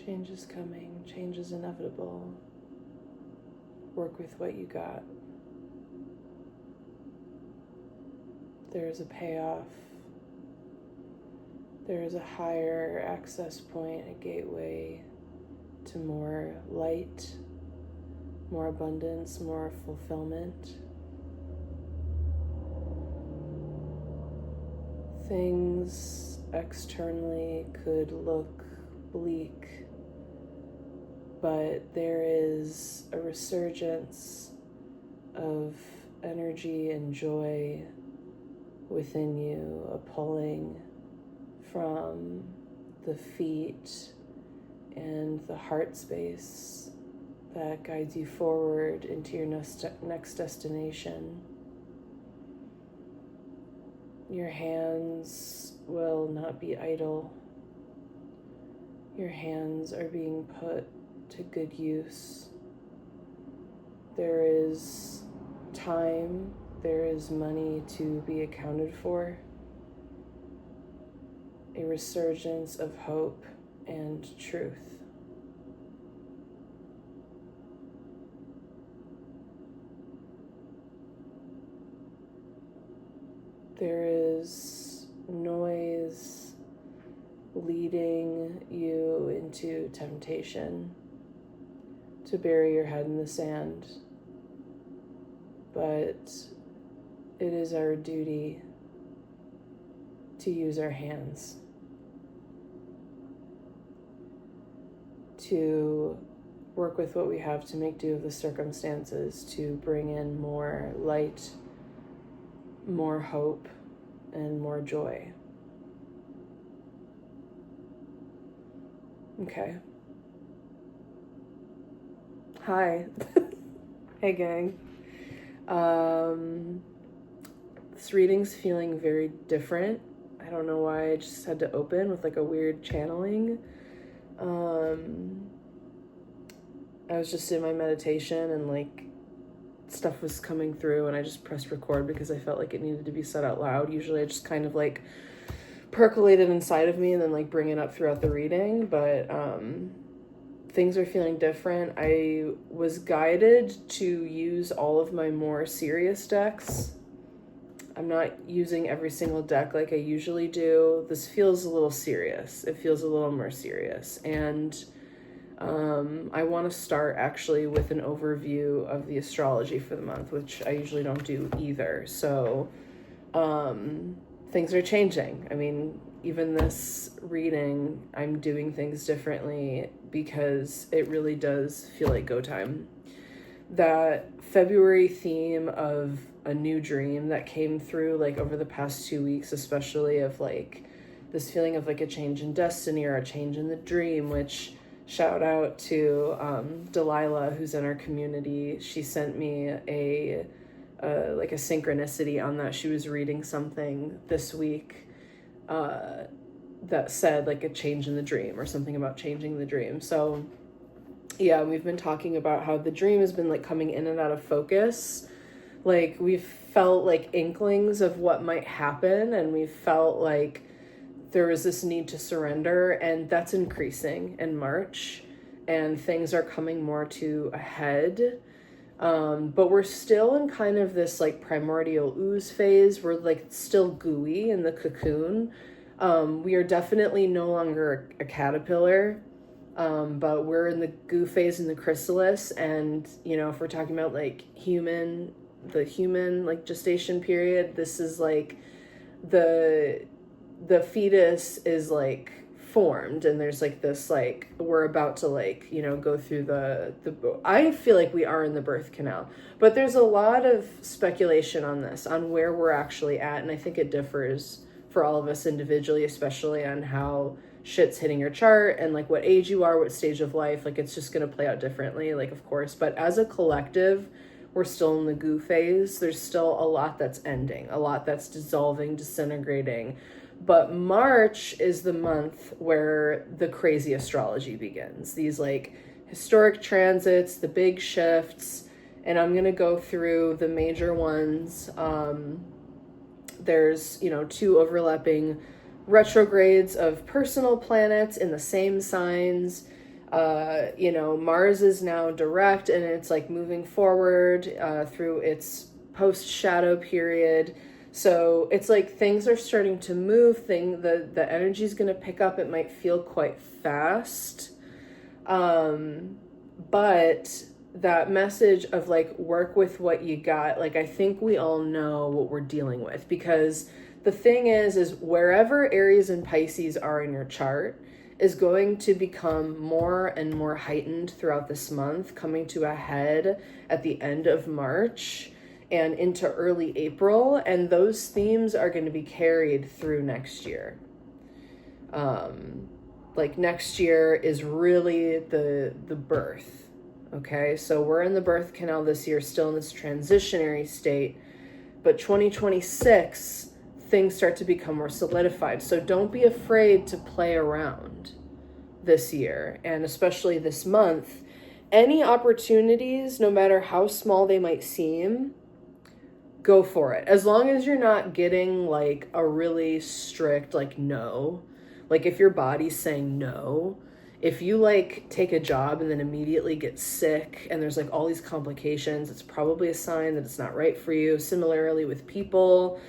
Change is coming. Change is inevitable. Work with what you got. There is a payoff. There is a higher access point, a gateway to more light, more abundance, more fulfillment. Things externally could look bleak, but there is a resurgence of energy and joy within you, a pulling from the feet and the heart space that guides you forward into your next destination. Your hands will not be idle. Your hands are being put to good use. There is time, there is money to be accounted for. A resurgence of hope and truth. There is noise leading you into temptation to bury your head in the sand, but it is our duty to use our hands to work with what we have to make do of the circumstances, to bring in more light, more hope, and more joy. Okay. Hi. Hey, gang. This reading's feeling very different. I don't know why. I just had to open with like a weird channeling. I was just in my meditation and like stuff was coming through and I just pressed record because I felt like it needed to be said out loud. Usually I just kind of like percolate it inside of me and then like bring it up throughout the reading, but things are feeling different. I was guided to use all of my more serious decks. I'm not using every single deck like I usually do. This feels a little serious. It feels a little more serious. And I want to start actually with an overview of the astrology for the month, which I usually don't do either. So things are changing. I mean, even this reading, I'm doing things differently because it really does feel like go time. That February theme of a new dream that came through like over the past 2 weeks, especially of like this feeling of like a change in destiny or a change in the dream, which shout out to Delilah, who's in our community. She sent me a synchronicity on that. She was reading something this week that said like a change in the dream or something about changing the dream. So yeah, we've been talking about how the dream has been like coming in and out of focus. Like we've felt like inklings of what might happen, and we've felt like there was this need to surrender, and that's increasing in March, and things are coming more to a head. But we're still in kind of this like primordial ooze phase. We're like still gooey in the cocoon. We are definitely no longer a caterpillar, but we're in the goo phase in the chrysalis. And, you know, if we're talking about like the human like gestation period, this is like the fetus is like formed, and there's like this like we're about to like, you know, go through the I feel like we are in the birth canal, but there's a lot of speculation on this, on where we're actually at, and I think it differs for all of us individually, especially on how shit's hitting your chart and like what age you are, what stage of life. Like it's just going to play out differently, like of course, but as a collective we're still in the goo phase. There's still a lot that's ending, a lot that's dissolving, disintegrating. But March is the month where the crazy astrology begins. These like historic transits, the big shifts, and I'm going to go through the major ones. There's, you know, 2 overlapping retrogrades of personal planets in the same signs. Mars is now direct and it's like moving forward through its post shadow period. So it's like things are starting to move. The energy is going to pick up. It might feel quite fast, but that message of like work with what you got. Like I think we all know what we're dealing with, because the thing is wherever Aries and Pisces are in your chart is going to become more and more heightened throughout this month, coming to a head at the end of March and into early April, and those themes are going to be carried through next year. Like next year is really the birth. Okay, so we're in the birth canal this year, still in this transitionary state, but 2026 things start to become more solidified. So don't be afraid to play around this year, and especially this month. Any opportunities, no matter how small they might seem, go for it. As long as you're not getting like a really strict like no. Like if your body's saying no, if you like take a job and then immediately get sick and there's like all these complications, it's probably a sign that it's not right for you. Similarly with people,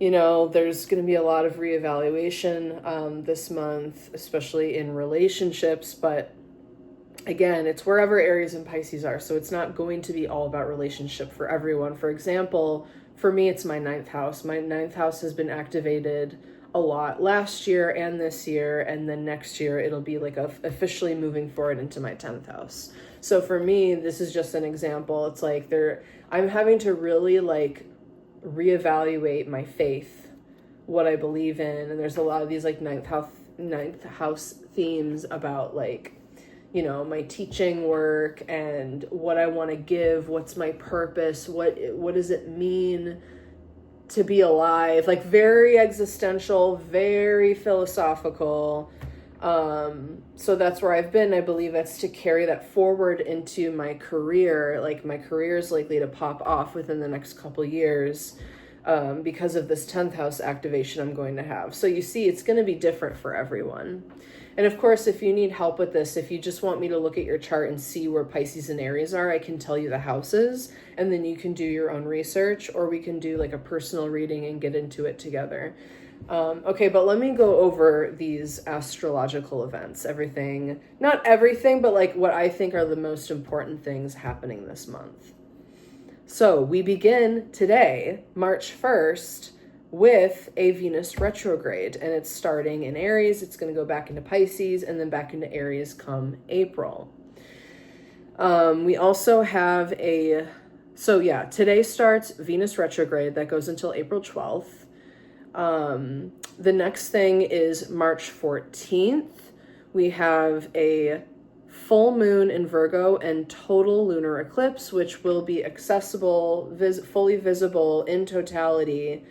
there's going to be a lot of reevaluation this month, especially in relationships. But again, it's wherever Aries and Pisces are. So it's not going to be all about relationship for everyone. For example, for me, it's my 9th house. My 9th house has been activated a lot last year and this year. And then next year, it'll be like officially moving forward into my 10th house. So for me, this is just an example. It's like I'm having to really like reevaluate my faith, what I believe in. And there's a lot of these like ninth house themes about like, my teaching work and what I want to give, what's my purpose, what does it mean to be alive, like very existential, very philosophical. So that's where I've been. I believe that's to carry that forward into my career. Like my career is likely to pop off within the next couple years because of this 10th house activation I'm going to have. So you see, it's going to be different for everyone. And of course, if you need help with this, if you just want me to look at your chart and see where Pisces and Aries are, I can tell you the houses, and then you can do your own research, or we can do like a personal reading and get into it together. Okay, but let me go over these astrological events. Not everything, but like what I think are the most important things happening this month. So we begin today, March 1st, with a Venus retrograde, and it's starting in Aries. It's going to go back into Pisces and then back into Aries come April. We also have today starts Venus retrograde that goes until April 12th. The next thing is March 14th. We have a full moon in Virgo and total lunar eclipse, which will be accessible, fully visible in totality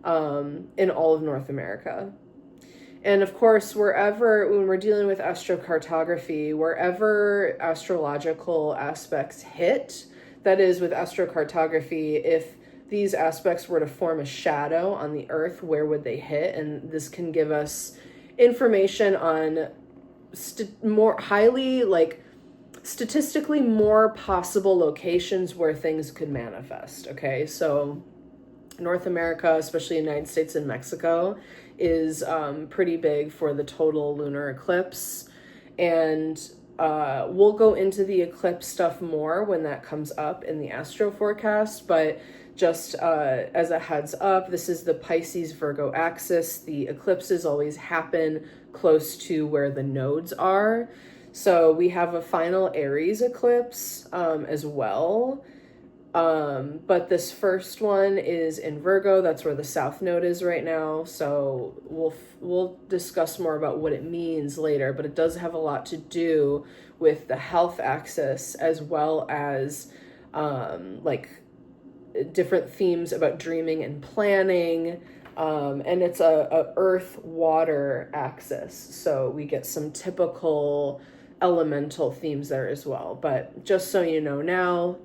in all of North America. And of course, when we're dealing with astrocartography, wherever astrological aspects hit, that is with astrocartography, if these aspects were to form a shadow on the earth, where would they hit? And this can give us information on statistically more possible locations where things could manifest. Okay, so North America, especially United States and Mexico, is pretty big for the total lunar eclipse. And we'll go into the eclipse stuff more when that comes up in the astro forecast. But just as a heads up, this is the Pisces-Virgo axis. The eclipses always happen close to where the nodes are. So we have a final Aries eclipse as well. But this first one is in Virgo. That's where the South Node is right now. So we'll discuss more about what it means later, but it does have a lot to do with the health axis, as well as different themes about dreaming and planning. And it's a earth water axis. So we get some typical elemental themes there as well. But just so you know now,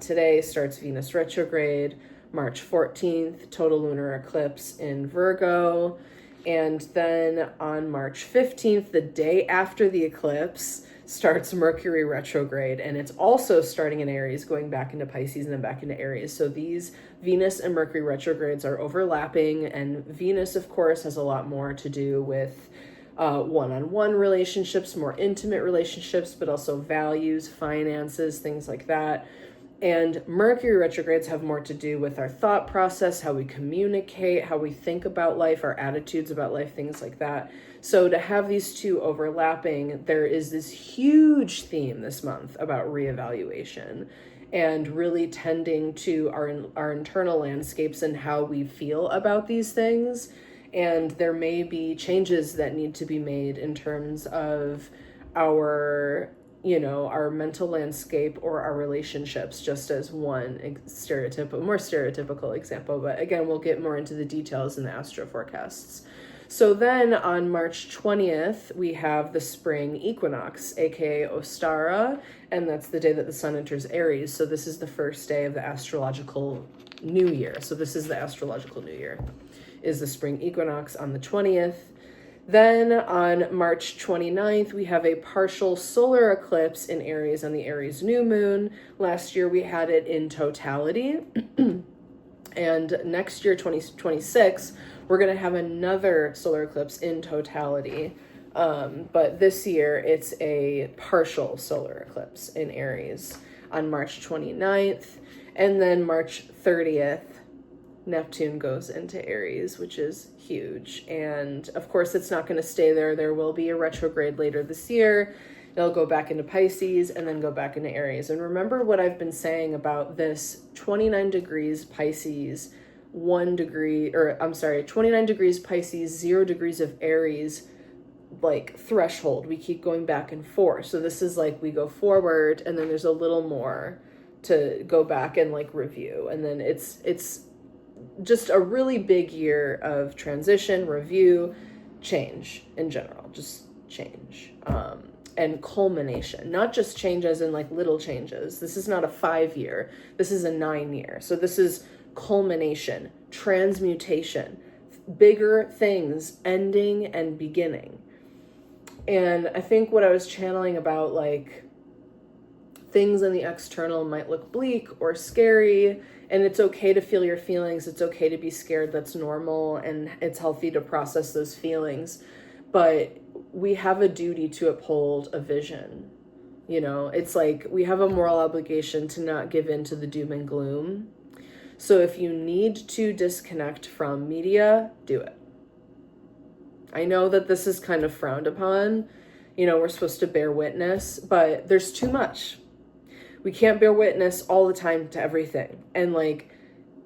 today starts Venus retrograde, March 14th, total lunar eclipse in Virgo. And then on March 15th, the day after the eclipse, starts Mercury retrograde, and it's also starting in Aries, going back into Pisces and then back into Aries. So these Venus and Mercury retrogrades are overlapping, and Venus, of course, has a lot more to do with one-on-one relationships, more intimate relationships, but also values, finances, things like that. And Mercury retrogrades have more to do with our thought process, how we communicate, how we think about life, our attitudes about life, things like that. So to have these two overlapping, there is this huge theme this month about reevaluation and really tending to our internal landscapes and how we feel about these things. And there may be changes that need to be made in terms of our mental landscape or our relationships, just as one more stereotypical example. But again, we'll get more into the details in the astro forecasts. So then on March 20th, we have the spring equinox, aka Ostara, and that's the day that the sun enters Aries. So this is the first day of the astrological new year. So this is the astrological new year, is the spring equinox on the 20th. Then on March 29th, we have a partial solar eclipse in Aries on the Aries new moon. Last year we had it in totality. And next year, 2026, we're going to have another solar eclipse in totality. But this year it's a partial solar eclipse in Aries on March 29th. And then March 30th, Neptune goes into Aries, which is huge. And of course, it's not going to stay there. There will be a retrograde later this year. It'll go back into Pisces and then go back into Aries. And remember what I've been saying about this 29 degrees Pisces, 29 degrees Pisces, 0 degrees of Aries, like threshold. We keep going back and forth. So this is like we go forward and then there's a little more to go back and like review. And then it's just a really big year of transition, review, change in general, just change, and culmination, not just change as in like little changes. This is not a 5-year, this is a 9-year. So this is culmination, transmutation, bigger things ending and beginning. And I think what I was channeling about, like, things in the external might look bleak or scary, and it's okay to feel your feelings. It's okay to be scared. That's normal, and it's healthy to process those feelings. But we have a duty to uphold a vision. It's like we have a moral obligation to not give in to the doom and gloom. So if you need to disconnect from media, do it. I know that this is kind of frowned upon. We're supposed to bear witness, but there's too much. We can't bear witness all the time to everything. And like,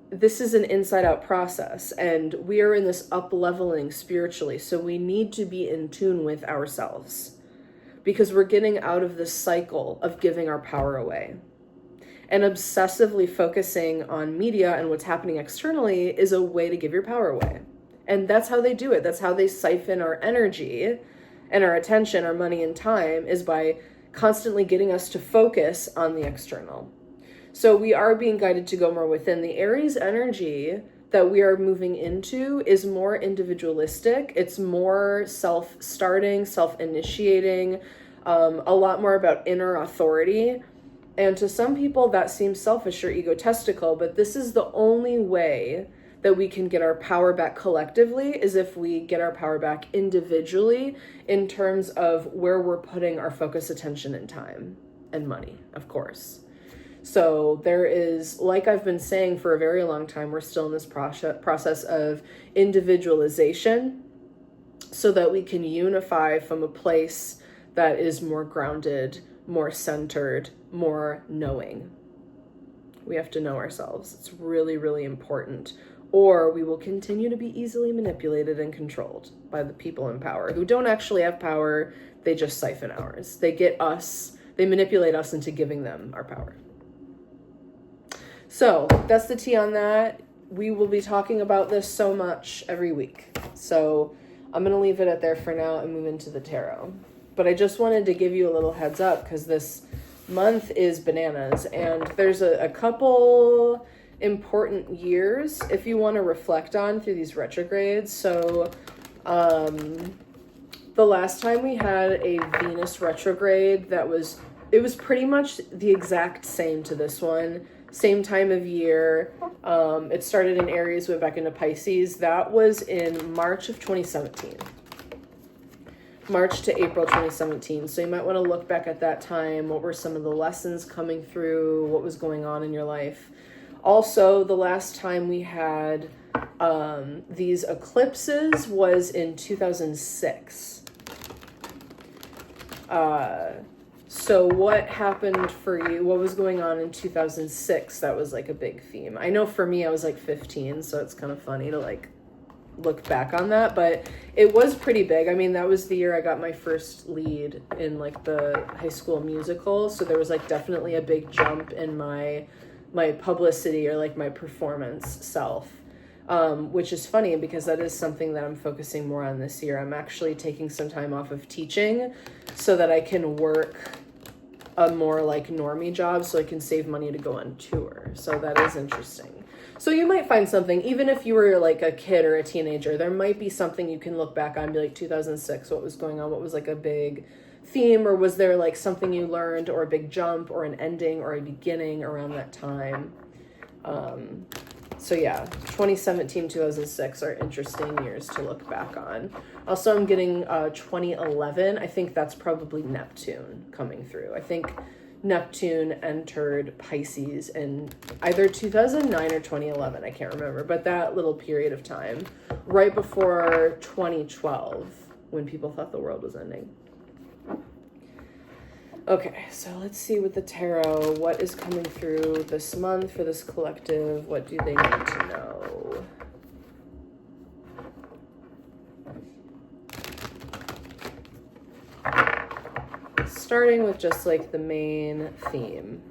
this is an inside out process, and we are in this up-leveling spiritually. So we need to be in tune with ourselves, because we're getting out of this cycle of giving our power away. And obsessively focusing on media and what's happening externally is a way to give your power away. And that's how they do it. That's how they siphon our energy and our attention, our money and time, is by constantly getting us to focus on the external. So we are being guided to go more within. The Aries energy that we are moving into is more individualistic. It's more self-starting, self-initiating, a lot more about inner authority. And to some people that seems selfish or egotistical, but this is the only way that we can get our power back collectively, is if we get our power back individually in terms of where we're putting our focus, attention, and time, and money, of course. So there is, like I've been saying for a very long time, we're still in this process of individualization so that we can unify from a place that is more grounded, more centered, more knowing. We have to know ourselves. It's really, really important. Or we will continue to be easily manipulated and controlled by the people in power who don't actually have power. They just siphon ours. They manipulate us into giving them our power. So that's the tea on that. We will be talking about this so much every week. So I'm going to leave it at there for now and move into the tarot. But I just wanted to give you a little heads up because this month is bananas, and there's a couple important years if you want to reflect on through these retrogrades. So The last time we had a Venus retrograde it was pretty much the exact same to this one. Same time of year. It started in Aries, went back into Pisces. That was in March of 2017. March to April 2017. So you might want to look back at that time. What were some of the lessons coming through? What was going on in your life? Also, the last time we had these eclipses was in 2006. So what happened for you? What was going on in 2006? That was like a big theme. I know for me, I was like 15, so it's kind of funny to like look back on that, but it was pretty big. I mean, that was the year I got my first lead in like the High School Musical. So there was like definitely a big jump in my publicity or like my performance self. Which is funny because that is something that I'm focusing more on this year. I'm actually taking some time off of teaching so that I can work a more like normie job so I can save money to go on tour. So that is interesting. So you might find something, even if you were like a kid or a teenager, there might be something you can look back on and be like 2006, what was going on? What was like a big theme, or was there like something you learned or a big jump or an ending or a beginning around that time? So yeah, 2017, 2006 are interesting years to look back on. Also, I'm getting 2011. I think that's probably Neptune coming through. I think Neptune entered Pisces in either 2009 or 2011. I can't remember, but that little period of time, right before 2012, when people thought the world was ending. Okay, so let's see with the tarot, what is coming through this month for this collective? What do they need to know? Starting with just like the main theme.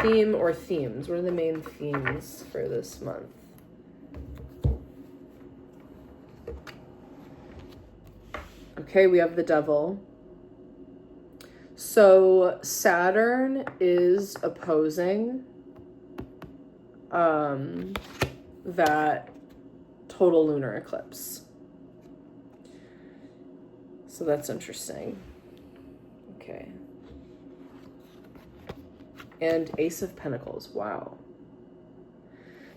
Theme or themes, what are the main themes for this month? Okay, we have the Devil. So Saturn is opposing that total lunar eclipse. So that's interesting. Okay. And Ace of Pentacles. Wow.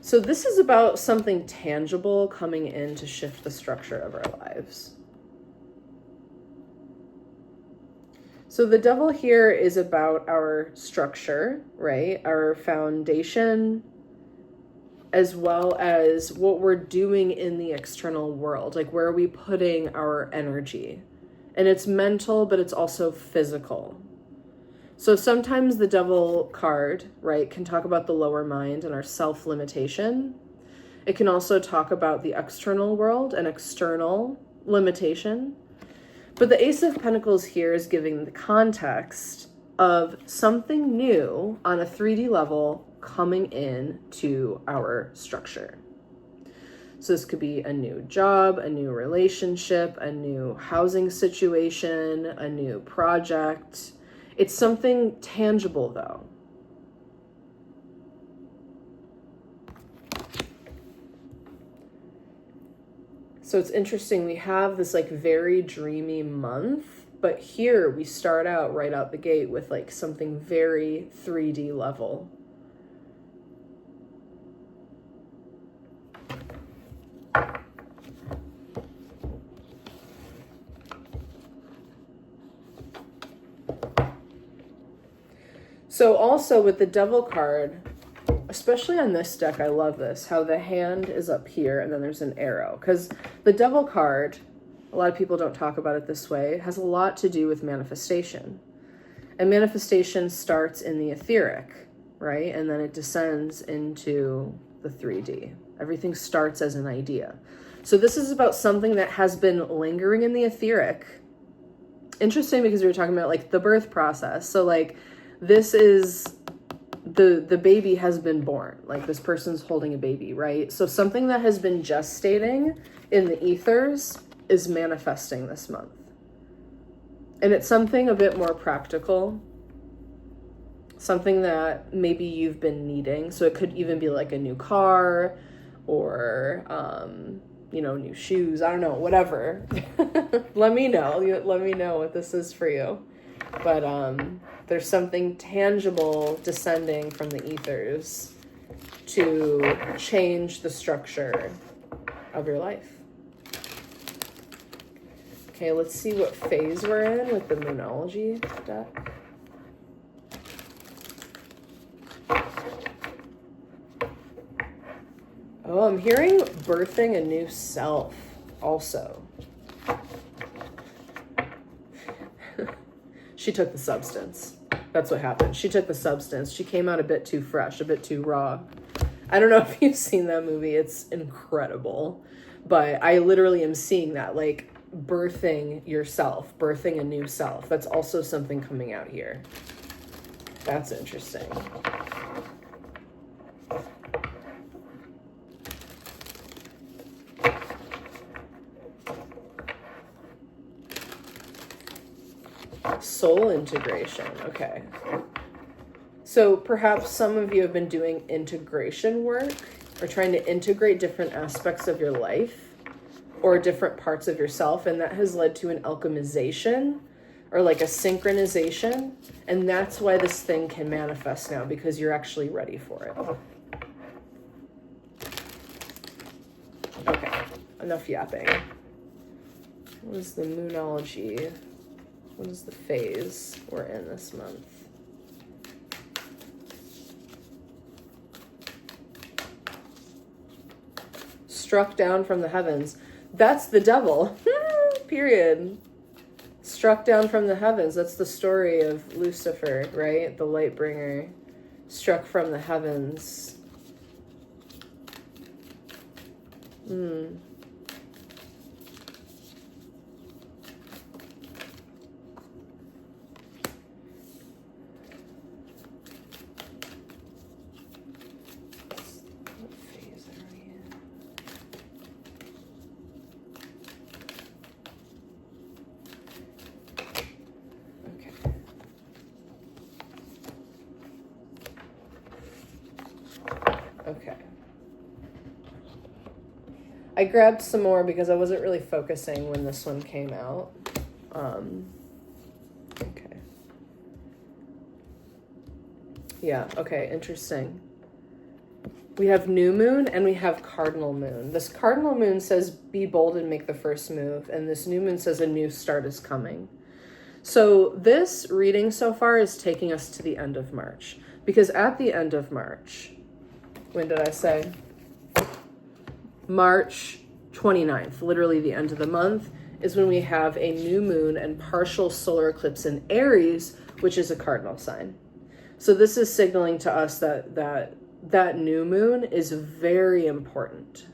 So this is about something tangible coming in to shift the structure of our lives. So the Devil here is about our structure, right? Our foundation, as well as what we're doing in the external world. Like, where are we putting our energy? And it's mental, but it's also physical. So sometimes the Devil card, right, can talk about the lower mind and our self-limitation. It can also talk about the external world and external limitation. But the Ace of Pentacles here is giving the context of something new on a 3D level coming in to our structure. So this could be a new job, a new relationship, a new housing situation, a new project. It's something tangible, though. So it's interesting, we have this like very dreamy month, but here we start out right out the gate with like something very 3D level. So also with the Devil card, especially on this deck, I love this, how the hand is up here and then there's an arrow. Because the Devil card, a lot of people don't talk about it this way, it has a lot to do with manifestation. And manifestation starts in the etheric, right? And then it descends into the 3D. Everything starts as an idea. So this is about something that has been lingering in the etheric. Interesting, because we were talking about like the birth process. So like this is the baby has been born, like this person's holding a baby, right? So something that has been gestating in the ethers is manifesting this month. And it's something a bit more practical, something that maybe you've been needing. So it could even be like a new car or new shoes. I don't know, whatever. Let me know. Let me know what this is for you. But there's something tangible descending from the ethers to change the structure of your life. Okay, let's see what phase we're in with the Moonology deck. Oh, I'm hearing birthing a new self also. She took the substance. That's what happened. She took the substance. She came out a bit too fresh, a bit too raw. I don't know if you've seen that movie. It's incredible. But I literally am seeing that, like birthing yourself, birthing a new self. That's also something coming out here. That's interesting. Soul integration. Okay. So perhaps some of you have been doing integration work or trying to integrate different aspects of your life or different parts of yourself, and that has led to an alchemization or like a synchronization, and that's why this thing can manifest now, because you're actually ready for it. Okay, enough yapping. What is the Moonology? What is the phase we're in this month? Struck down from the heavens. That's the devil. Period. Struck down from the heavens. That's the story of Lucifer, right? The light bringer. Struck from the heavens. Okay. I grabbed some more because I wasn't really focusing when this one came out. Okay. Yeah, okay, interesting. We have new moon and we have cardinal moon. This cardinal moon says, be bold and make the first move. And this new moon says a new start is coming. So this reading so far is taking us to the end of March. Because at the end of March, when did I say? March 29th, literally the end of the month, is when we have a new moon and partial solar eclipse in Aries, which is a cardinal sign. So this is signaling to us that new moon is very important.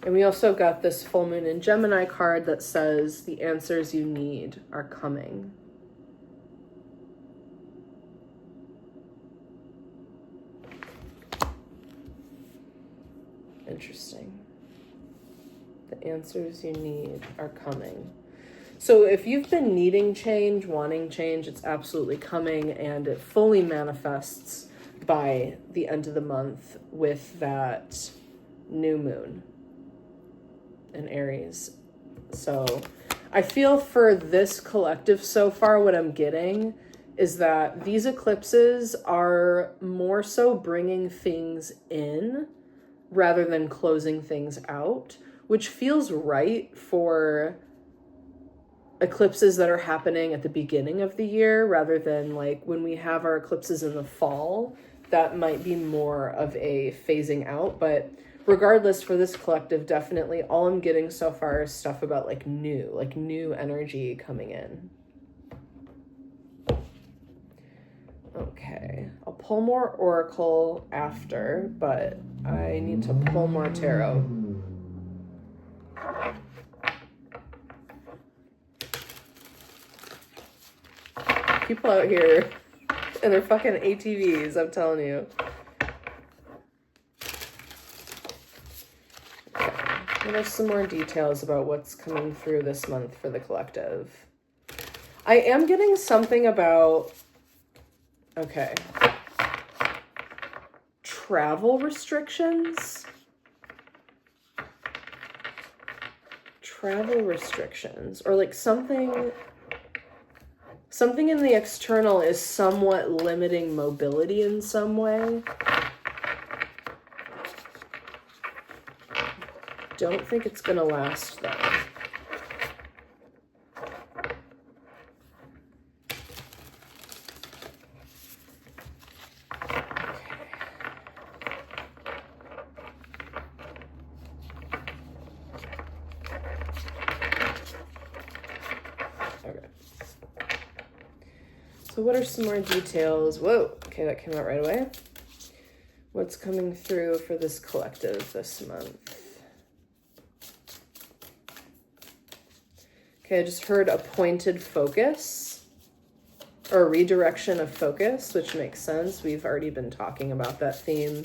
And we also got this full moon in Gemini card that says the answers you need are coming. Interesting. The answers you need are coming. So if you've been needing change, wanting change, it's absolutely coming, and it fully manifests by the end of the month with that new moon in Aries. So I feel for this collective so far, what I'm getting is that these eclipses are more so bringing things in rather than closing things out, which feels right for eclipses that are happening at the beginning of the year rather than like when we have our eclipses in the fall. That might be more of a phasing out, but regardless, for this collective, definitely all I'm getting so far is stuff about like new energy coming in. Okay, I'll pull more Oracle after, but I need to pull more Tarot. People out here and they're fucking ATVs, I'm telling you. Okay, there's some more details about what's coming through this month for the collective. I am getting something about, okay, travel restrictions. Travel restrictions, or like something in the external is somewhat limiting mobility in some way. Don't think it's gonna last though. So what are some more details? Whoa, okay, that came out right away. What's coming through for this collective this month? Okay, I just heard a pointed focus, or a redirection of focus, which makes sense. We've already been talking about that theme.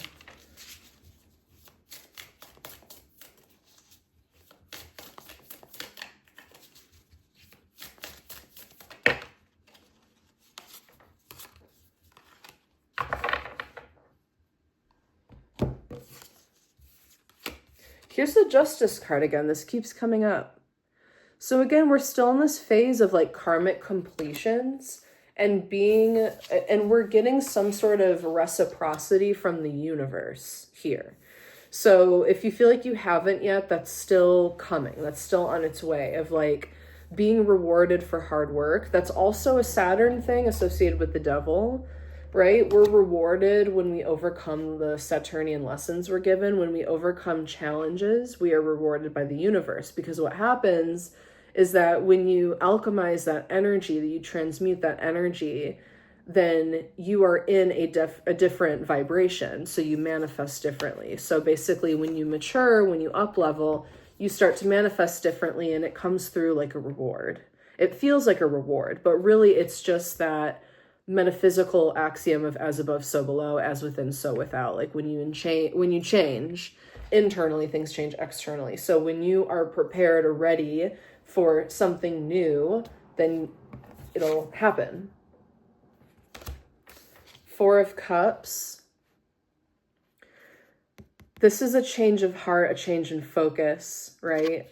Here's the Justice card again. This keeps coming up. So again, we're still in this phase of like karmic completions and we're getting some sort of reciprocity from the universe here. So if you feel like you haven't yet, that's still coming. That's still on its way of like being rewarded for hard work. That's also a Saturn thing associated with the devil, right? We're rewarded when we overcome the Saturnian lessons we're given. When we overcome challenges, we are rewarded by the universe, because what happens is that when you alchemize that energy, that you transmute that energy, then you are in a different vibration. So you manifest differently. So basically when you mature, when you up level, you start to manifest differently, and it comes through like a reward. It feels like a reward, but really it's just that metaphysical axiom of as above, so below, as within, so without. Like when you change internally, things change externally. So when you are prepared or ready for something new, then it'll happen. Four of Cups. This is a change of heart, a change in focus, right?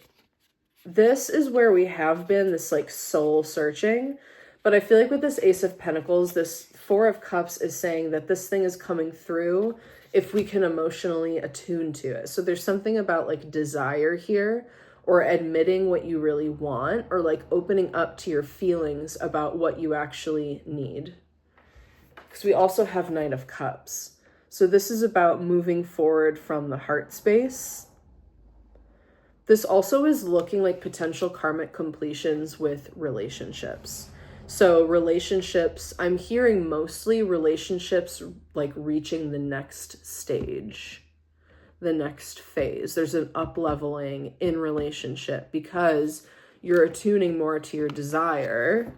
This is where we have been, this like soul searching. But I feel like with this Ace of Pentacles, this Four of Cups is saying that this thing is coming through if we can emotionally attune to it. So there's something about like desire here, or admitting what you really want, or like opening up to your feelings about what you actually need. Because we also have Knight of Cups. So this is about moving forward from the heart space. This also is looking like potential karmic completions with relationships. So relationships, I'm hearing mostly relationships like reaching the next stage, the next phase. There's an up-leveling in relationship because you're attuning more to your desire.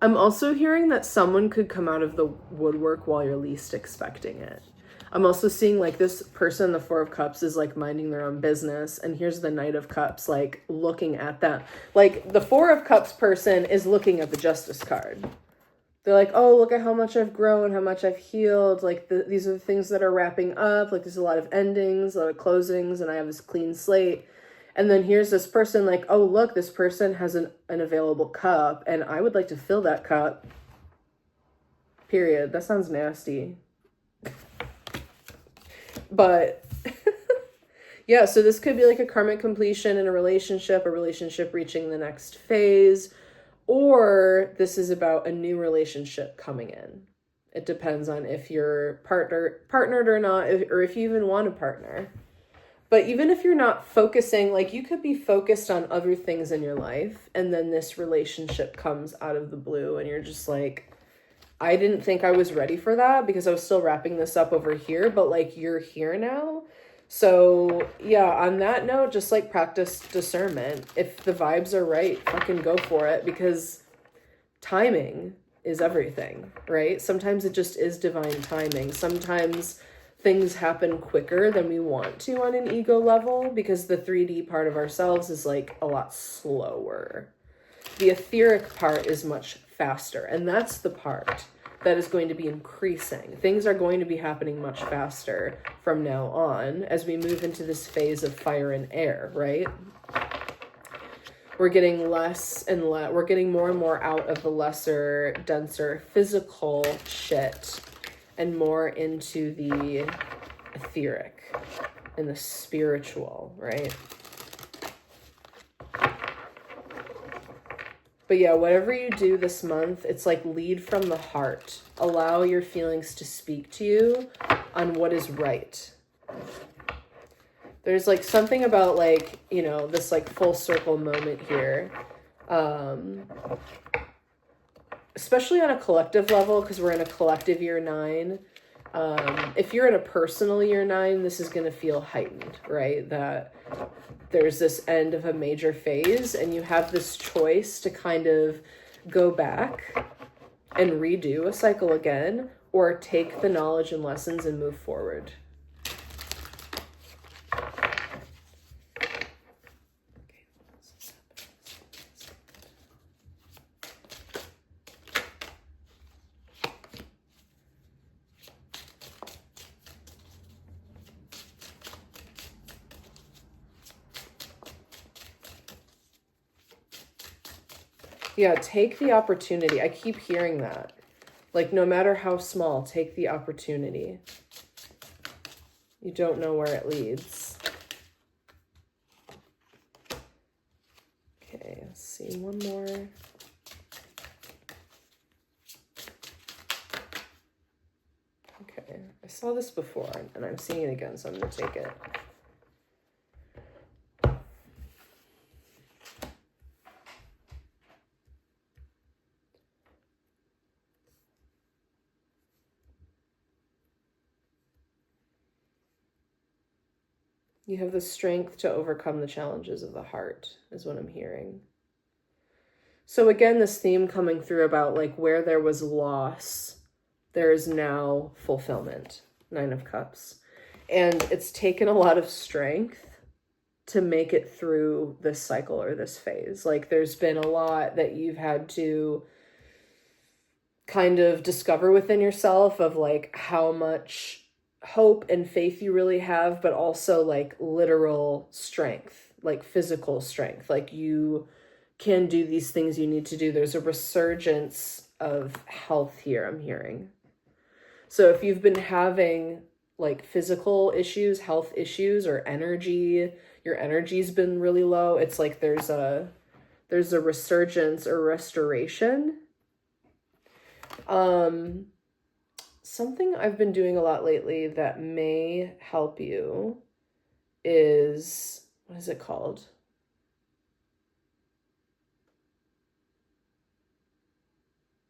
I'm also hearing that someone could come out of the woodwork while you're least expecting it. I'm also seeing like this person, the Four of Cups, is like minding their own business. And here's the Knight of Cups, like looking at them. Like the Four of Cups person is looking at the Justice card. They're like, oh, look at how much I've grown, how much I've healed. Like these are the things that are wrapping up. Like there's a lot of endings, a lot of closings, and I have this clean slate. And then here's this person like, oh, look, this person has an available cup, and I would like to fill that cup. Period. That sounds nasty. But yeah, so this could be like a karmic completion in a relationship reaching the next phase, or this is about a new relationship coming in. It depends on if you're partnered or not, or if you even want a partner. But even if you're not focusing, like you could be focused on other things in your life, and then this relationship comes out of the blue and you're just like, I didn't think I was ready for that because I was still wrapping this up over here, but like you're here now. So yeah, on that note, just like practice discernment. If the vibes are right, fucking go for it, because timing is everything, right? Sometimes it just is divine timing. Sometimes things happen quicker than we want to on an ego level because the 3D part of ourselves is like a lot slower. The etheric part is much faster, and that's the part that is going to be increasing. Things are going to be happening much faster from now on as we move into this phase of fire and air, right? We're getting less and less, we're getting more and more out of the lesser, denser physical shit and more into the etheric and the spiritual, right? But yeah, whatever you do this month, it's like lead from the heart. Allow your feelings to speak to you on what is right. There's like something about like, you know, this like full circle moment here. Especially on a collective level, because we're in a collective year 9. If you're in a personal year 9, this is going to feel heightened, right? That there's this end of a major phase and you have this choice to kind of go back and redo a cycle again, or take the knowledge and lessons and move forward. Yeah, take the opportunity. I keep hearing that. Like, no matter how small, take the opportunity. You don't know where it leads. Okay, let's see. One more. Okay, I saw this before, and I'm seeing it again, so I'm going to take it. You have the strength to overcome the challenges of the heart, is what I'm hearing. So again, this theme coming through about like where there was loss, there is now fulfillment. 9 of Cups. And it's taken a lot of strength to make it through this cycle or this phase. Like there's been a lot that you've had to kind of discover within yourself of like how much hope and faith you really have, but also like literal strength, like physical strength. Like you can do these things you need to do. There's a resurgence of health here, I'm hearing. So if you've been having like physical issues, health issues, or energy, your energy's been really low, it's like there's a resurgence or restoration. Something I've been doing a lot lately that may help you is, what is it called?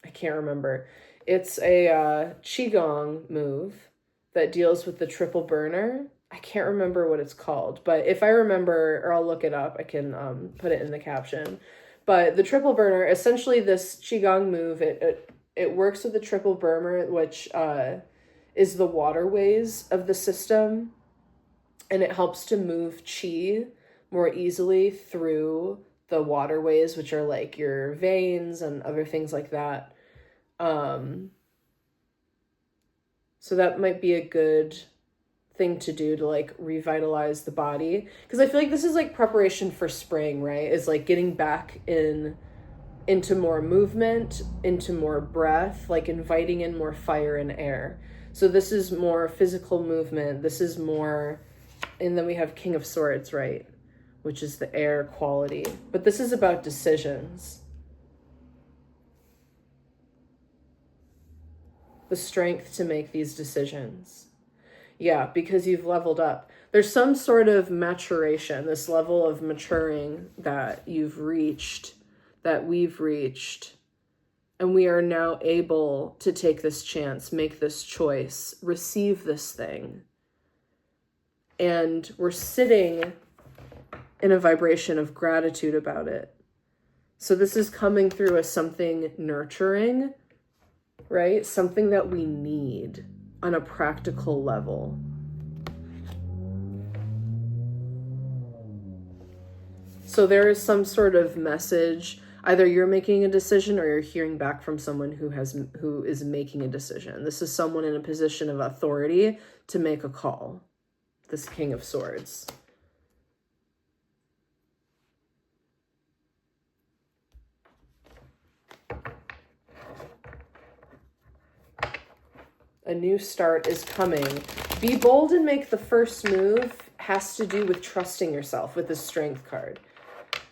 I can't remember. It's a Qigong move that deals with the triple burner. I can't remember what it's called, but if I remember, or I'll look it up, I can put it in the caption. But the triple burner, essentially this Qigong move, it works with the triple burner, which is the waterways of the system, and it helps to move qi more easily through the waterways, which are like your veins and other things like that. So that might be a good thing to do to like revitalize the body, because I feel like this is like preparation for spring, right? Is like getting back into more movement, into more breath, like inviting in more fire and air. So this is more physical movement. This is more, and then we have King of Swords, right? Which is the air quality. But this is about decisions. The strength to make these decisions. Yeah, because you've leveled up. There's some sort of maturation, this level of maturing that you've reached, that we've reached, and we are now able to take this chance, make this choice, receive this thing. And we're sitting in a vibration of gratitude about it. So this is coming through as something nurturing, right? Something that we need on a practical level. So there is some sort of message. Either you're making a decision or you're hearing back from someone who is making a decision. This is someone in a position of authority to make a call. This King of Swords. A new start is coming. Be bold and make the first move has to do with trusting yourself with the Strength card,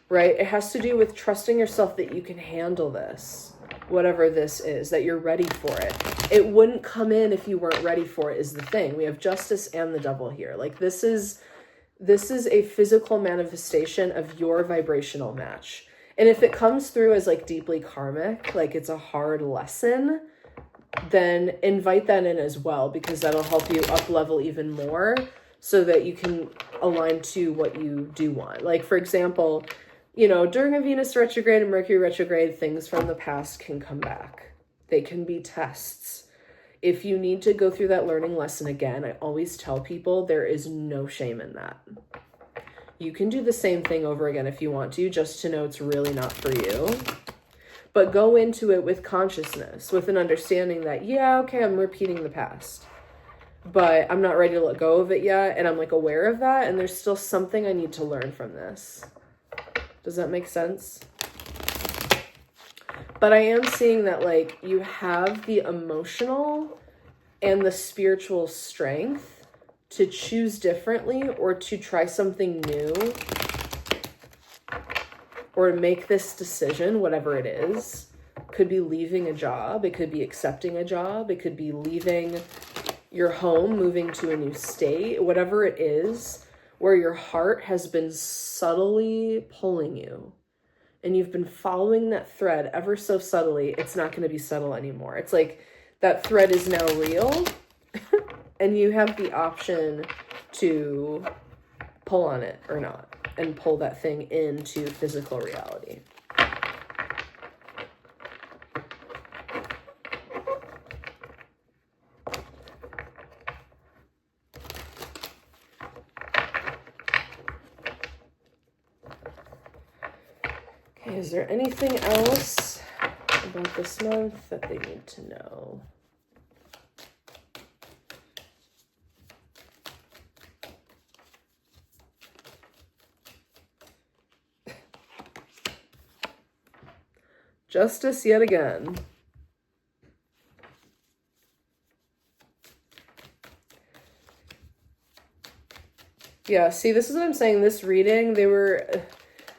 right? It has to do with trusting yourself that you can handle this, whatever this is, that you're ready for it. It wouldn't come in if you weren't ready for it is the thing. We have Justice and the Devil here. Like this is a physical manifestation of your vibrational match. And if it comes through as like deeply karmic, like it's a hard lesson, then invite that in as well, because that'll help you up level even more so that you can align to what you do want. Like, for example, you know, during a Venus retrograde and Mercury retrograde, things from the past can come back. They can be tests. If you need to go through that learning lesson again, I always tell people there is no shame in that. You can do the same thing over again if you want to, just to know it's really not for you. But go into it with consciousness, with an understanding that, yeah, okay, I'm repeating the past, but I'm not ready to let go of it yet. And I'm like aware of that. And there's still something I need to learn from this. Does that make sense? But I am seeing that like you have the emotional and the spiritual strength to choose differently or to try something new or make this decision, whatever it is. Could be leaving a job. It could be accepting a job. It could be leaving your home, moving to a new state, whatever it is, where your heart has been subtly pulling you. And you've been following that thread ever so subtly. It's not going to be subtle anymore. It's like that thread is now real. And you have the option to pull on it or not. And pull that thing into physical reality. Okay, is there anything else about this month that they need to know? Justice yet again. Yeah, see, this is what I'm saying. This reading, they were,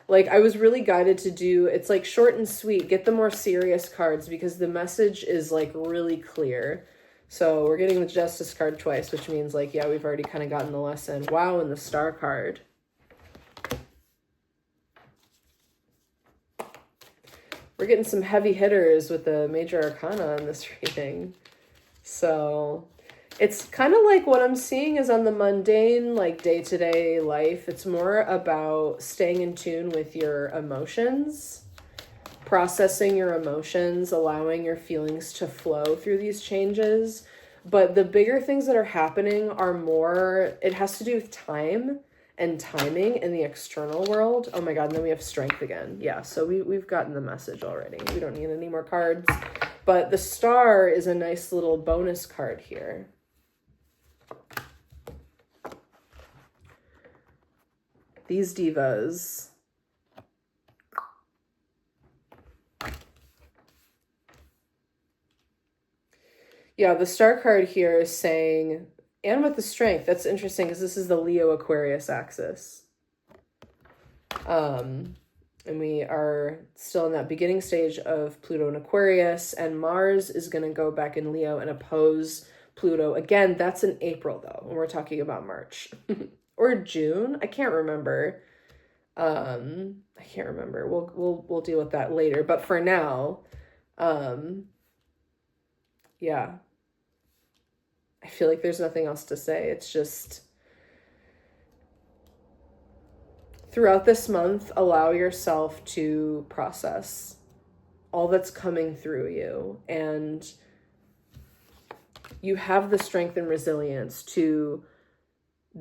like, I was really guided to do, it's like short and sweet. Get the more serious cards because the message is, like, really clear. So we're getting the Justice card twice, which means, like, yeah, we've already kind of gotten the lesson. Wow, and the Star card. We're getting some heavy hitters with the Major Arcana in this reading. So it's kind of like what I'm seeing is on the mundane, like day-to-day life. It's more about staying in tune with your emotions, processing your emotions, allowing your feelings to flow through these changes. But the bigger things that are happening are more, it has to do with time and timing in the external world. Oh my God, and then we have Strength again. Yeah, so we've gotten the message already. We don't need any more cards. But the Star is a nice little bonus card here. These divas. Yeah, the Star card here is saying, and with the Strength, that's interesting because this is the Leo Aquarius axis. And we are still in that beginning stage of Pluto and Aquarius, and Mars is going to go back in Leo and oppose Pluto. Again, that's in April though, when we're talking about March. Or June, I can't remember. I can't remember. We'll deal with that later, but for now, yeah. I feel like there's nothing else to say. It's just throughout this month, allow yourself to process all that's coming through you. And you have the strength and resilience to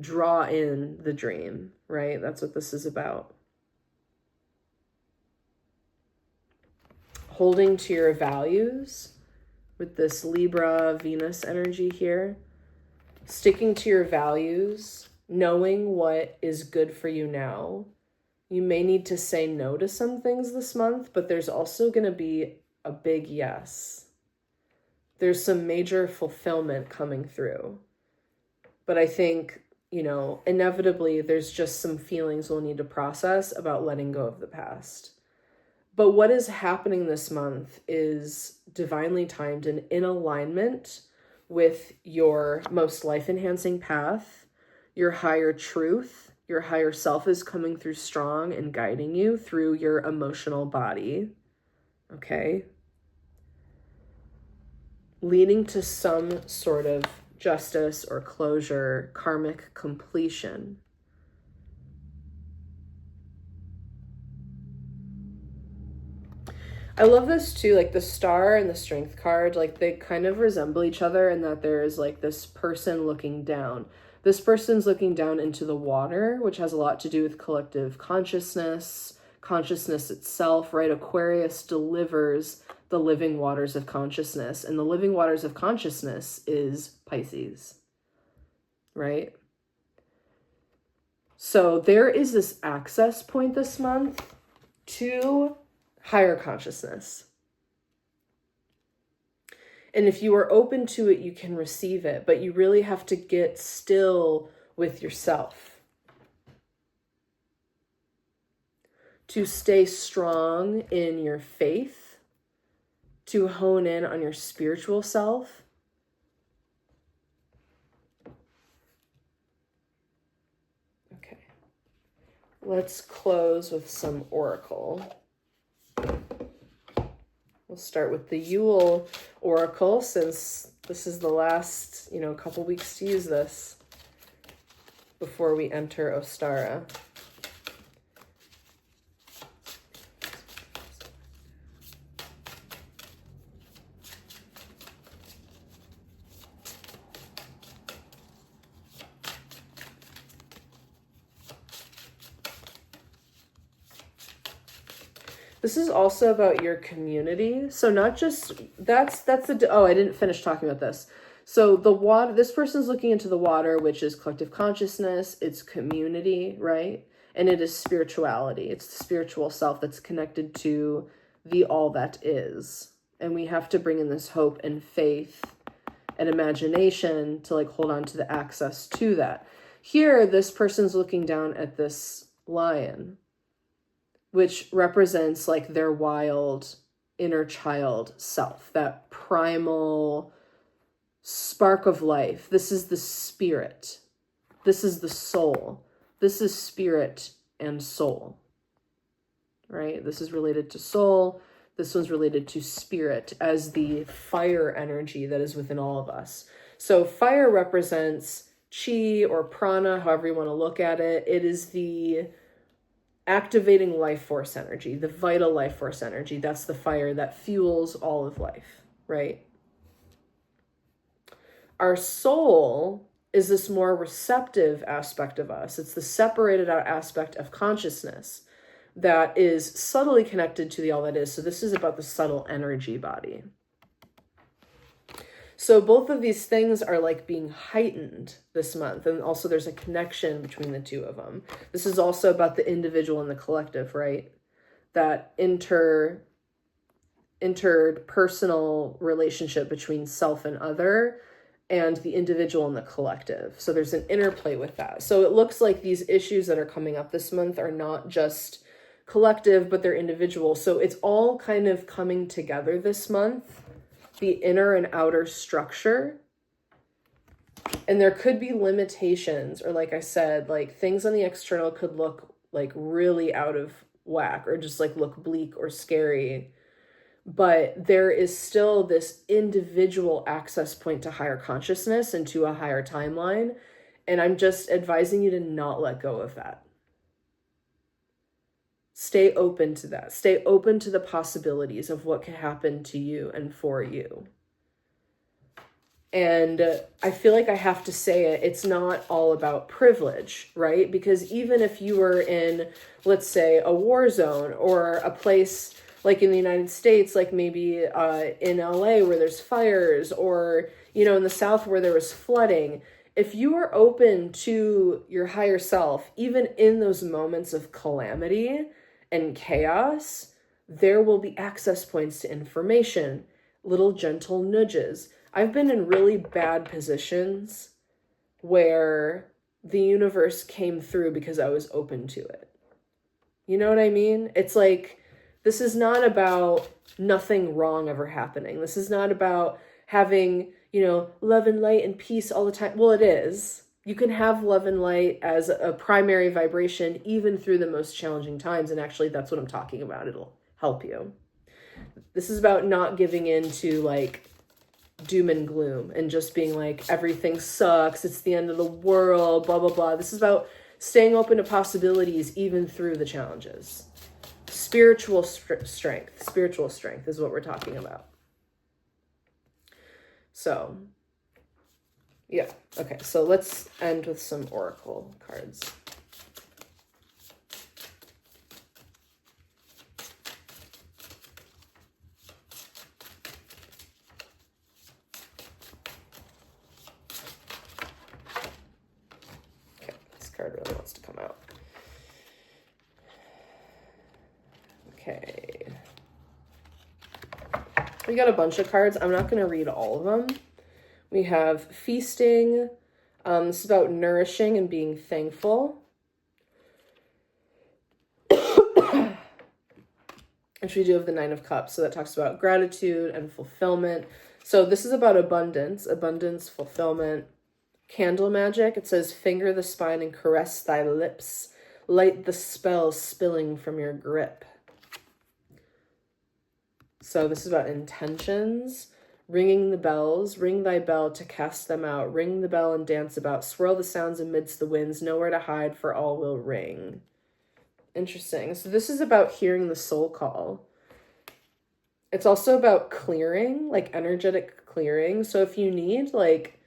draw in the dream, right? That's what this is about. holding to your values with this Libra Venus energy here, sticking to your values, knowing what is good for you now. You may need to say no to some things this month, but there's also going to be a big yes. There's some major fulfillment coming through. But I think, inevitably there's just some feelings we'll need to process about letting go of the past. But what is happening this month is divinely timed and in alignment with your most life-enhancing path, your higher truth. Your higher self is coming through strong and guiding you through your emotional body. Okay? Leading to some sort of justice or closure, karmic completion. I love this too, like the star and the strength card, like they kind of resemble each other in that there is like this person looking down. This person's looking down into the water, which has a lot to do with collective consciousness itself, right? Aquarius delivers the living waters of consciousness, and the living waters of consciousness is Pisces, right? So there is this access point this month to higher consciousness. And if you are open to it, you can receive it, but you really have to get still with yourself to stay strong in your faith, to hone in on your spiritual self. Okay, let's close with some oracle. We'll start with the Yule oracle, since this is the last, couple weeks to use this before we enter Ostara. This is also about your community. So not just, I didn't finish talking about this. So the water, this person's looking into the water, which is collective consciousness, it's community, right? And it is spirituality. It's the spiritual self that's connected to the all that is. And we have to bring in this hope and faith and imagination to like hold on to the access to that. Here, this person's looking down at this lion, which represents like their wild inner child self, that primal spark of life. This is the spirit. This is the soul. This is spirit and soul, right? This is related to soul. This one's related to spirit as the fire energy that is within all of us. So fire represents chi or prana, however you want to look at it. It is the activating life force energy, the vital life force energy. That's the fire that fuels all of life, right? Our soul is this more receptive aspect of us. It's the separated out aspect of consciousness that is subtly connected to the all that is. So this is about the subtle energy body. So both of these things are like being heightened this month. And also there's a connection between the two of them. This is also about the individual and the collective, right? That interpersonal relationship between self and other, and the individual and the collective. So there's an interplay with that. So it looks like these issues that are coming up this month are not just collective, but they're individual. So it's all kind of coming together this month, the inner and outer structure. And there could be limitations, or like I said, like things on the external could look like really out of whack or just like look bleak or scary. But there is still this individual access point to higher consciousness and to a higher timeline. And I'm just advising you to not let go of that. Stay open to that. Stay open to the possibilities of what could happen to you and for you. And I feel like I have to say it, it's not all about privilege, right? Because even if you were in, let's say, a war zone or a place like in the United States, like maybe in LA where there's fires, or, you know, in the South where there was flooding. If you are open to your higher self, even in those moments of calamity and chaos, there will be access points to information, little gentle nudges. I've been in really bad positions where the universe came through because I was open to it. You know what I mean? It's like, this is not about nothing wrong ever happening. This is not about having, you know, love and light and peace all the time. Well, it is. You can have love and light as a primary vibration even through the most challenging times. And actually, that's what I'm talking about. It'll help you. This is about not giving in to like doom and gloom and just being like, everything sucks, it's the end of the world, blah, blah, blah. This is about staying open to possibilities even through the challenges. Spiritual strength is what we're talking about. So, yeah. Okay, so let's end with some oracle cards. Okay, this card really wants to come out. Okay. We got a bunch of cards. I'm not going to read all of them. We have feasting. This is about nourishing and being thankful. Which we do have the Nine of Cups. So that talks about gratitude and fulfillment. So this is about abundance, fulfillment. Candle magic. It says, finger the spine and caress thy lips. Light the spell spilling from your grip. So this is about intentions. Ringing the bells, ring thy bell to cast them out. Ring the bell and dance about. Swirl the sounds amidst the winds. Nowhere to hide, for all will ring. Interesting. So this is about hearing the soul call. It's also about clearing, like energetic clearing. So if you need like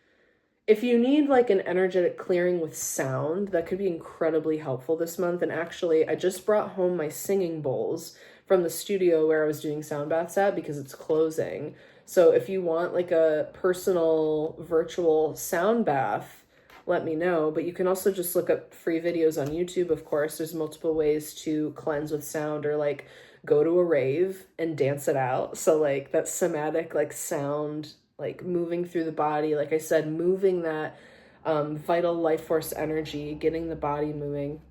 an energetic clearing with sound, that could be incredibly helpful this month. And actually, I just brought home my singing bowls from the studio where I was doing sound baths at because it's closing. So if you want like a personal virtual sound bath, let me know. But you can also just look up free videos on YouTube, of course. There's multiple ways to cleanse with sound, or like go to a rave and dance it out. So like that somatic like sound, like moving through the body, like I said, moving that vital life force energy, getting the body moving.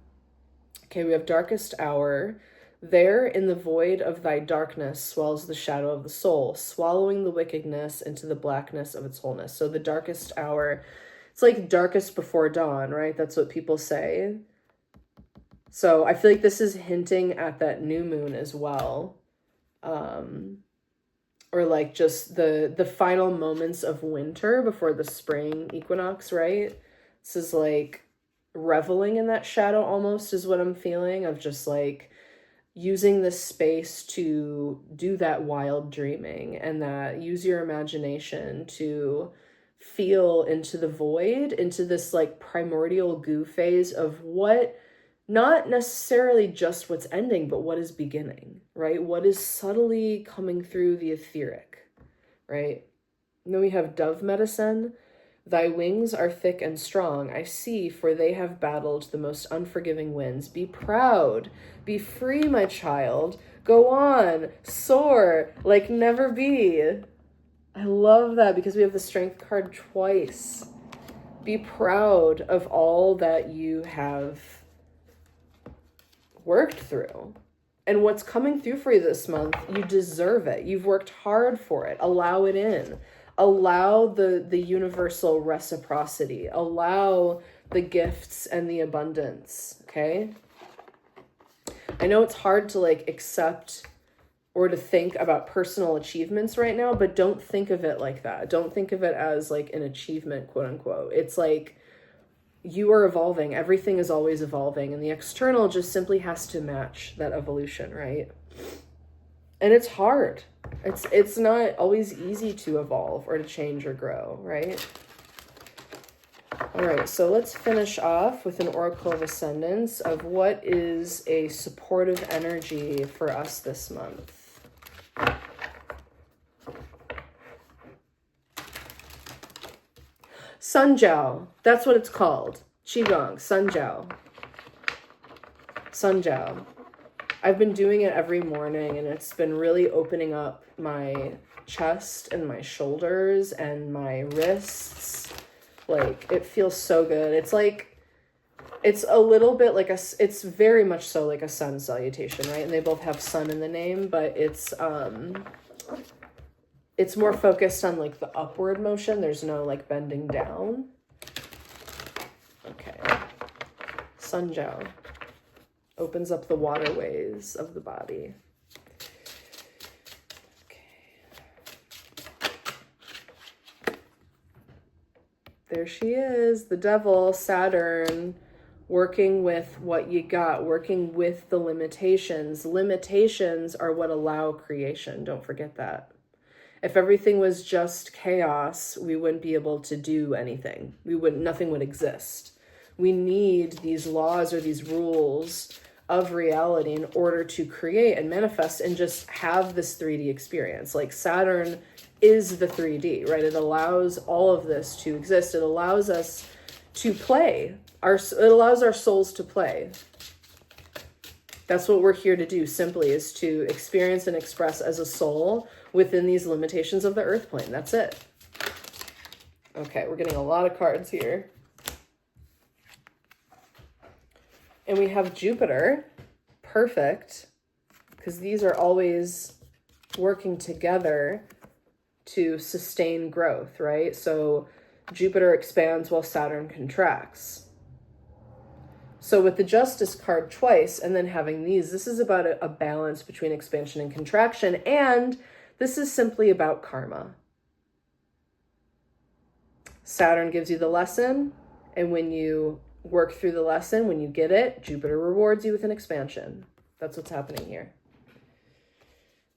Okay, we have darkest hour. There in the void of thy darkness swells the shadow of the soul, swallowing the wickedness into the blackness of its wholeness. So the darkest hour, it's like darkest before dawn, right? That's what people say. So I feel like this is hinting at that new moon as well. Or like just the final moments of winter before the spring equinox, right? This is like reveling in that shadow almost is what I'm feeling, of just like using this space to do that wild dreaming, and that use your imagination to feel into the void, into this like primordial goo phase of what, not necessarily just what's ending, but what is beginning, right? What is subtly coming through the etheric, right? And then we have dove medicine. Thy wings are thick and strong, I see, for they have battled the most unforgiving winds. Be proud, be free, my child. Go on, soar like never be. I love that because we have the strength card twice. Be proud of all that you have worked through. And what's coming through for you this month, you deserve it. You've worked hard for it. Allow it in. Allow the universal reciprocity. Allow the gifts and the abundance, okay? I know it's hard to like accept or to think about personal achievements right now, but don't think of it like that. Don't think of it as like an achievement, quote unquote. It's like you are evolving. Everything is always evolving, and the external just simply has to match that evolution, right? And it's hard. It's not always easy to evolve or to change or grow, right? All right, so let's finish off with an Oracle of Ascendance of what is a supportive energy for us this month. Sunjiao. That's what it's called. Qigong. Sunjiao. Sunjiao. I've been doing it every morning, and it's been really opening up my chest and my shoulders and my wrists. Like, it feels so good. It's like, it's a little bit like it's very much so like a sun salutation, right? And they both have sun in the name, but it's more focused on like the upward motion. There's no like bending down. Okay. Sunjiao opens up the waterways of the body. Okay. There she is, the devil, Saturn, working with what you got, working with the limitations. Limitations are what allow creation. Don't forget that. If everything was just chaos, we wouldn't be able to do anything. Nothing would exist. We need these laws or these rules of reality in order to create and manifest and just have this 3D experience. Like Saturn is the 3D, right? It allows all of this to exist. It allows us to play. It allows our souls to play. That's what we're here to do, simply, is to experience and express as a soul within these limitations of the earth plane. That's it. Okay, we're getting a lot of cards here. And we have Jupiter. Perfect. Because these are always working together to sustain growth, right? So Jupiter expands while Saturn contracts. So with the Justice card twice and then having these, this is about a balance between expansion and contraction. And this is simply about karma. Saturn gives you the lesson. And when you work through the lesson, when you get it, Jupiter rewards you with an expansion. That's what's happening here.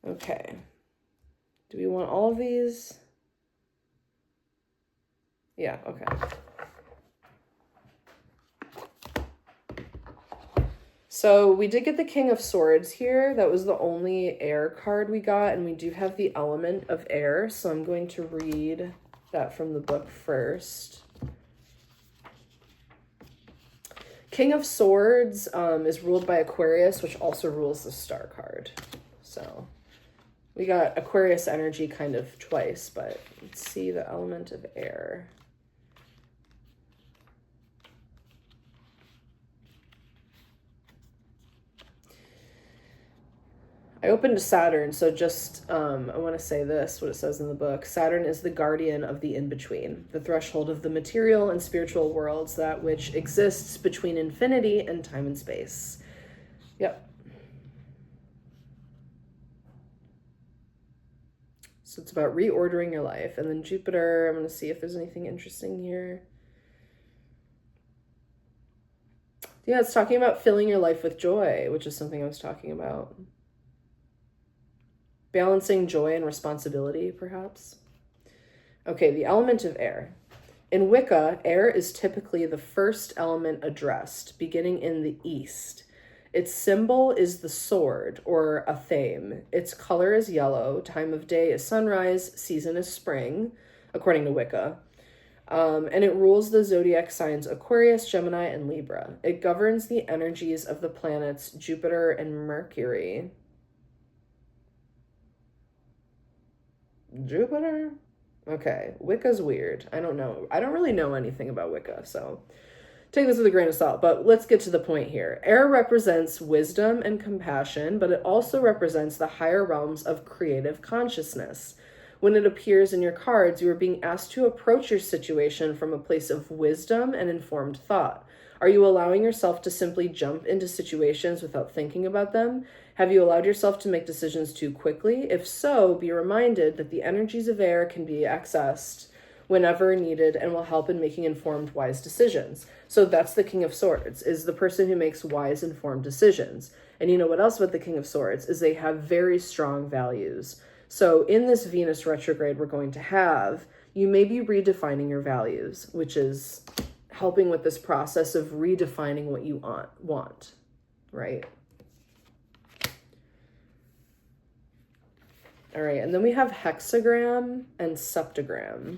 Okay. Do we want all of these? Yeah, okay. So we did get the King of Swords here. That was the only air card we got, and we do have the element of air. So I'm going to read that from the book first. King of Swords is ruled by Aquarius, which also rules the star card. So we got Aquarius energy kind of twice, but let's see the element of air. I opened to Saturn, so just, I want to say this, what it says in the book. Saturn is the guardian of the in-between, the threshold of the material and spiritual worlds, that which exists between infinity and time and space. Yep. So it's about reordering your life. And then Jupiter, I'm going to see if there's anything interesting here. Yeah, it's talking about filling your life with joy, which is something I was talking about. Balancing joy and responsibility, perhaps. Okay, the element of air. In Wicca, air is typically the first element addressed, beginning in the east. Its symbol is the sword, or a thame. Its color is yellow. Time of day is sunrise. Season is spring, according to Wicca. And it rules the zodiac signs Aquarius, Gemini, and Libra. It governs the energies of the planets Jupiter and Mercury. Jupiter? Okay, Wicca's weird. I don't know. I don't really know anything about Wicca, so take this with a grain of salt. But let's get to the point here. Air represents wisdom and compassion, but it also represents the higher realms of creative consciousness. When it appears in your cards, you are being asked to approach your situation from a place of wisdom and informed thought. Are you allowing yourself to simply jump into situations without thinking about them? Have you allowed yourself to make decisions too quickly? If so, be reminded that the energies of air can be accessed whenever needed and will help in making informed, wise decisions. So that's the King of Swords, is the person who makes wise, informed decisions. And you know what else about the King of Swords is they have very strong values. So in this Venus retrograde we're going to have, you may be redefining your values, which is helping with this process of redefining what you want, right? All right, and then we have hexagram and septagram.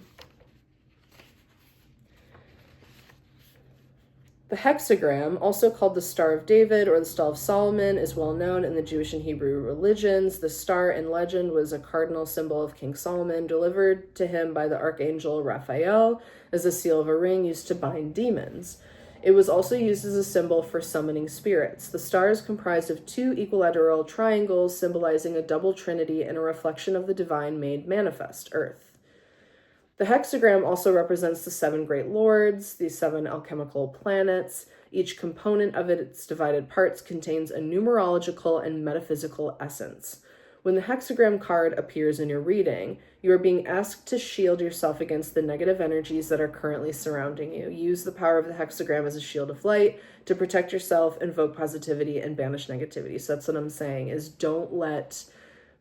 The hexagram, also called the Star of David or the Star of Solomon, is well known in the Jewish and Hebrew religions. The star in legend was a cardinal symbol of King Solomon, delivered to him by the archangel Raphael as a seal of a ring used to bind demons. It was also used as a symbol for summoning spirits. The star is comprised of 2 equilateral triangles symbolizing a double trinity and a reflection of the divine made manifest, Earth. The hexagram also represents the 7 great lords, the 7 alchemical planets. Each component of its divided parts contains a numerological and metaphysical essence. When the hexagram card appears in your reading, you are being asked to shield yourself against the negative energies that are currently surrounding you. Use the power of the hexagram as a shield of light to protect yourself, invoke positivity, and banish negativity. So that's what I'm saying, is don't let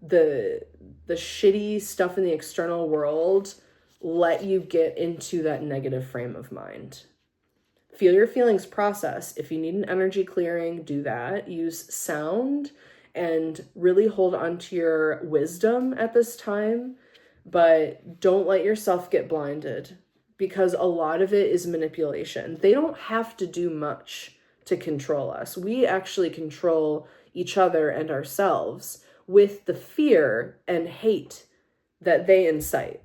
the shitty stuff in the external world let you get into that negative frame of mind. Feel your feelings, process. If you need an energy clearing, do that. Use sound and really hold on to your wisdom at this time, but don't let yourself get blinded, because a lot of it is manipulation. They don't have to do much to control us. We actually control each other and ourselves with the fear and hate that they incite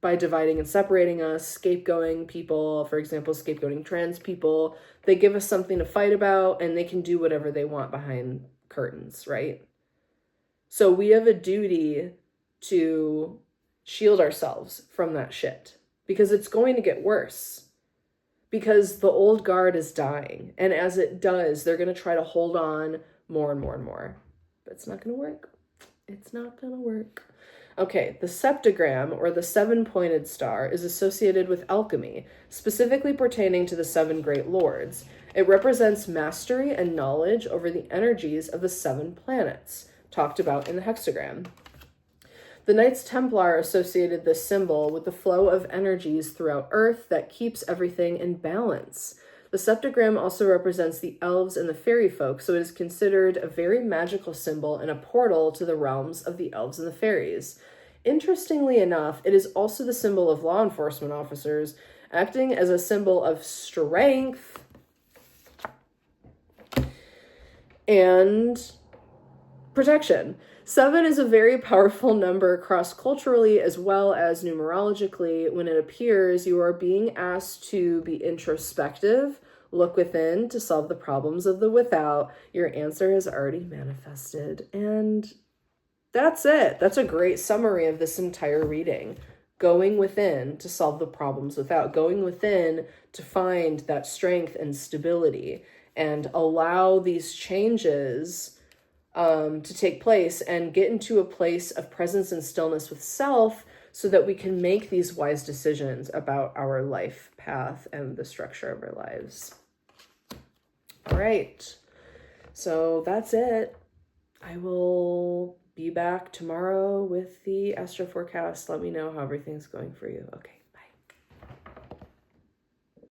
by dividing and separating us, scapegoating people, for example, scapegoating trans people. They give us something to fight about, and they can do whatever they want behind curtains, right? So we have a duty to shield ourselves from that shit, because it's going to get worse, because the old guard is dying. And as it does, they're going to try to hold on more and more and more. But it's not going to work. It's not going to work. Okay, the septagram, or the 7-pointed star, is associated with alchemy, specifically pertaining to the 7 great lords. It represents mastery and knowledge over the energies of the 7 planets, talked about in the hexagram. The Knights Templar associated this symbol with the flow of energies throughout Earth that keeps everything in balance. The septagram also represents the elves and the fairy folk, so it is considered a very magical symbol and a portal to the realms of the elves and the fairies. Interestingly enough, it is also the symbol of law enforcement officers, acting as a symbol of strength and protection. 7 is a very powerful number cross-culturally as well as numerologically. When it appears, you are being asked to be introspective, look within to solve the problems of the without. Your answer has already manifested. And that's it. That's a great summary of this entire reading. Going within to solve the problems without. Going within to find that strength and stability and allow these changes to take place and get into a place of presence and stillness with self, so that we can make these wise decisions about our life path and the structure of our lives. All right, so that's it. I will be back tomorrow with the astro forecast. Let me know how everything's going for you. Okay.